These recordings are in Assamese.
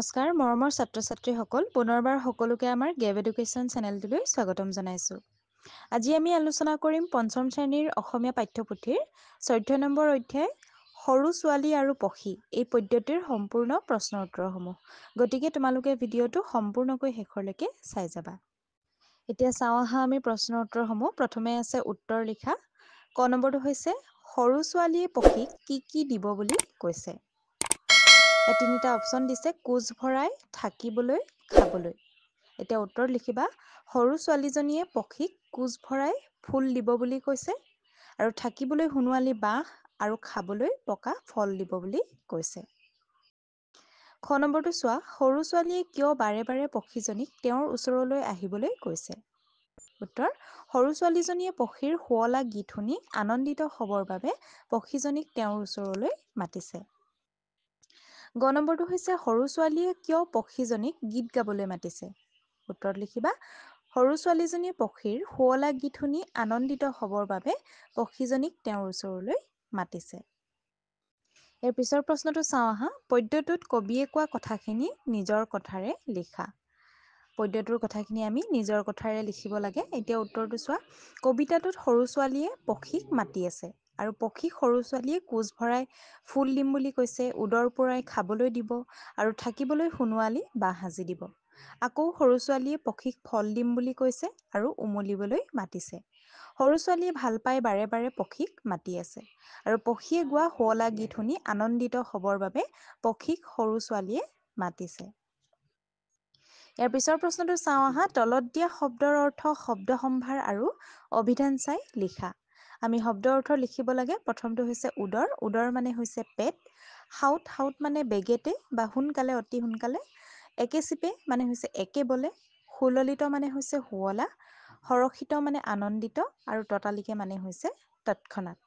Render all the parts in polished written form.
নমস্কাৰ মৰমৰ ছাত্ৰ ছাত্ৰীসকল পুনৰবাৰ সকলোকে আমাৰ গেভ এডুকেশ্যন চেনেলটোলৈ স্বাগতম জনাইছোঁ। আজি আমি আলোচনা কৰিম পঞ্চম শ্ৰেণীৰ অসমীয়া পাঠ্যপুথিৰ 14 নম্বৰ অধ্যায় সৰু ছোৱালী আৰু পক্ষী এই পদ্ধতিৰ সম্পূৰ্ণ প্ৰশ্নৰ উত্তৰসমূহ। গতিকে তোমালোকে ভিডিঅ'টো সম্পূৰ্ণকৈ শেষলৈকে চাই যাবা। এতিয়া চাওঁ আহা আমি প্ৰশ্নৰ উত্তৰসমূহ। প্ৰথমে আছে উত্তৰ লিখা। ক নম্বৰটো হৈছে সৰু ছোৱালীয়ে পক্ষীক কি কি দিব বুলি কৈছে। তিনিটা অপশ্যন দিছে কোচ ভৰাই, থাকিবলৈ, খাবলৈ। এতিয়া উত্তৰ লিখিবা সৰু ছোৱালীজনীয়ে পক্ষীক কোচ ভৰাই ফুল দিব বুলি কৈছে আৰু থাকিবলৈ সোণোৱালী বাঁহ আৰু খাবলৈ পকা ফল দিব বুলি কৈছে। খ নম্বৰটো চোৱা সৰু ছোৱালীয়ে কিয় বাৰে বাৰে পক্ষীজনীক তেওঁৰ ওচৰলৈ আহিবলৈ কৈছে। উত্তৰ সৰু ছোৱালীজনীয়ে পক্ষীৰ শুৱলা গীত শুনি আনন্দিত হ'বৰ বাবে পক্ষীজনীক তেওঁৰ ওচৰলৈ মাতিছে। গ নম্বৰটো হৈছে সৰু ছোৱালীয়ে কিয় পক্ষীজনীক গীত গাবলৈ মাতিছে। উত্তৰত লিখিবা সৰু ছোৱালীজনীয়ে পক্ষীৰ শুৱলা গীত শুনি আনন্দিত হ'বৰ বাবে পক্ষীজনীক তেওঁৰ ওচৰলৈ মাতিছে। ইয়াৰ পিছৰ প্ৰশ্নটো চাওঁ আহা। পদ্যটোত কবিয়ে কোৱা কথাখিনি নিজৰ কথাৰে লিখা। পদ্যটোৰ কথাখিনি আমি নিজৰ কথাৰে লিখিব লাগে। এতিয়া উত্তৰটো চোৱা কবিতাটোত সৰু ছোৱালীয়ে পক্ষীক মাতি আছে আৰু পক্ষীক সৰু ছোৱালীয়ে কোচ ভৰাই ফুল দিম বুলি কৈছে, উদৰ পূৰাই খাবলৈ দিব আৰু থাকিবলৈ সোণোৱালী বাঁহ সাজি দিব। আকৌ সৰু ছোৱালীয়ে পক্ষীক ফল দিম বুলি কৈছে আৰু উমলিবলৈ মাতিছে। সৰু ছোৱালীয়ে ভাল পাই বাৰে বাৰে পক্ষীক মাতি আছে আৰু পক্ষীয়ে গোৱা শুৱলা গীত শুনি আনন্দিত হ'বৰ বাবে পক্ষীক সৰু ছোৱালীয়ে মাতিছে। ইয়াৰ পিছৰ প্ৰশ্নটো চাওঁ আহা। তলত দিয়া শব্দৰ অৰ্থ শব্দ সম্ভাৰ আৰু অভিধান চাই লিখা। আমি শব্দ অৰ্থ লিখিব লাগে। প্ৰথমটো হৈছে উদৰ। উদৰ মানে হৈছে পেট। হাউত, হাউত মানে বেগেতে বা সোনকালে, অতি সোনকালে। একে চিপে মানে হৈছে একে বলে। সুললিত মানে হৈছে শুৱলা। হৰষিত মানে আনন্দিত আৰু ততালিকে মানে হৈছে তৎক্ষণাত।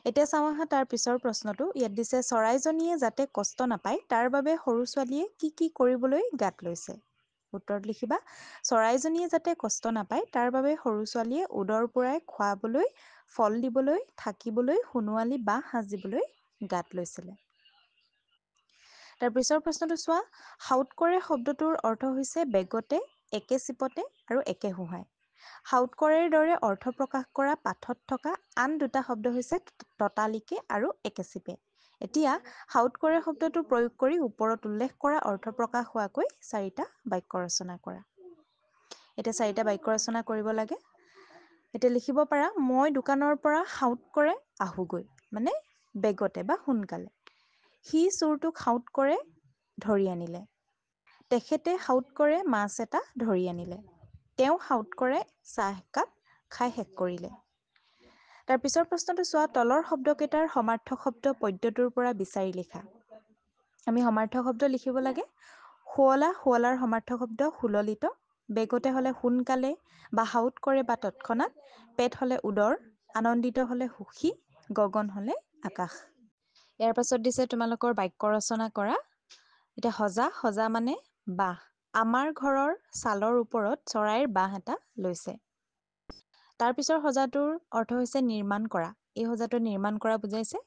এতিয়া চাওঁ আহা তাৰ পিছৰ প্ৰশ্নটো। ইয়াত দিছে চৰাইজনীয়ে যাতে কষ্ট নাপায় তাৰ বাবে সৰু ছোৱালীয়ে কি কি কৰিবলৈ গাত লৈছে। উত্তৰত লিখিবা চৰাইজনীয়ে যাতে কষ্ট নাপায় তাৰ বাবে সৰু ছোৱালীয়ে উদৰ পূৰাই খুৱাবলৈ, ফল দিবলৈ, থাকিবলৈ সোণোৱালী বাঁহ সাজিবলৈ গাত লৈছিলে। তাৰ পিছৰ প্ৰশ্নটো চোৱা হাউত কৰে শব্দটোৰ অৰ্থ হৈছে বেগতে, একে চিপতে আৰু একে হোহাই। হাউত কৰেৰ দৰে অৰ্থ প্ৰকাশ কৰা পাঠত থকা আন দুটা শব্দ হৈছে ততালিকে আৰু একে চিপে। এতিয়া হাউত কৰে শব্দটো প্ৰয়োগ কৰি ওপৰত উল্লেখ কৰা অৰ্থ প্ৰকাশ হোৱাকৈ 4টা বাক্য ৰচনা কৰা। এতিয়া 4টা বাক্য ৰচনা কৰিব লাগে। এতিয়া লিখিব পাৰা মই দোকানৰ পৰা হাউত কৰে আহোগৈ মানে বেগতে বা সোনকালে। সি চোৰটোক হাউত কৰে ধৰি আনিলে। তেখেতে হাউত কৰে মাছ এটা ধৰি আনিলে। তেওঁ হাউত কৰে চাহ একাপ খাই শেষ কৰিলে। তাৰ পিছৰ প্ৰশ্নটো চোৱা তলৰ শব্দকেইটাৰ সমাৰ্থক শব্দ পদ্যটোৰ পৰা বিচাৰি লিখা। আমি সমাৰ্থক শব্দ লিখিব লাগে। শুৱলা, শুৱলাৰ সমাৰ্থক শব্দ সুললিত। বেগতে হ'লে সোনকালে বা হাউত কৰে বা তৎক্ষণাত। পেট হ'লে উদৰ, আনন্দিত হ'লে সুখী, গগন হ'লে আকাশ। ইয়াৰ পাছত দিছে তোমালোকৰ বাক্য ৰচনা কৰা। এতিয়া সজা, সজা মানে বাঁহ। আমাৰ ঘৰৰ ছালৰ ওপৰত চৰাইৰ বাঁহ এটা লৈছে। তাৰ পিছৰ সজাটোৰ অৰ্থ হৈছে নিৰ্মাণ কৰা। এই সজাটো নিৰ্মাণ কৰা বুজাইছে।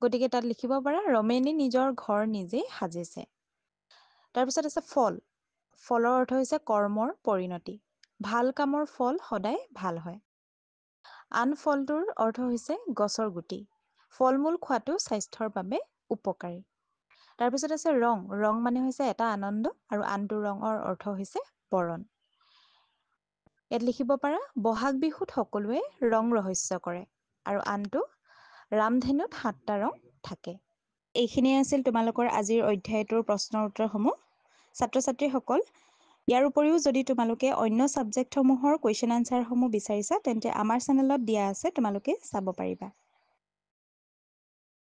গতিকে তাত লিখিব পাৰা ৰমেনে নিজৰ ঘৰ নিজেই সাজিছে। তাৰপিছত আছে ফল। ফলৰ অৰ্থ হৈছে কৰ্মৰ পৰিণতি। ভাল কামৰ ফল সদায় ভাল হয়। আন ফলটোৰ অৰ্থ হৈছে গছৰ গুটি। ফল মূল খোৱাটো স্বাস্থ্যৰ বাবে উপকাৰী। তাৰপিছত আছে ৰং। ৰং মানে হৈছে এটা আনন্দ আৰু আনটো ৰঙৰ অৰ্থ হৈছে বৰণ। ইয়াত লিখিব পাৰা বহাগ বিহুত সকলোৱে ৰং ৰহস্য কৰে আৰু আনটো ৰামধেনুত 7টা ৰং থাকে। এইখিনিয়ে আছিল তোমালোকৰ আজিৰ অধ্যায়টোৰ প্ৰশ্নৰ উত্তৰসমূহ। ছাত্ৰ ছাত্ৰীসকল ইয়াৰ উপৰিও যদি তোমালোকে অন্য ছাবজেক্টসমূহৰ কুৱেশ্যন আনচাৰসমূহ বিচাৰিছা তেন্তে আমাৰ চেনেলত দিয়া আছে, তোমালোকে চাব পাৰিবা।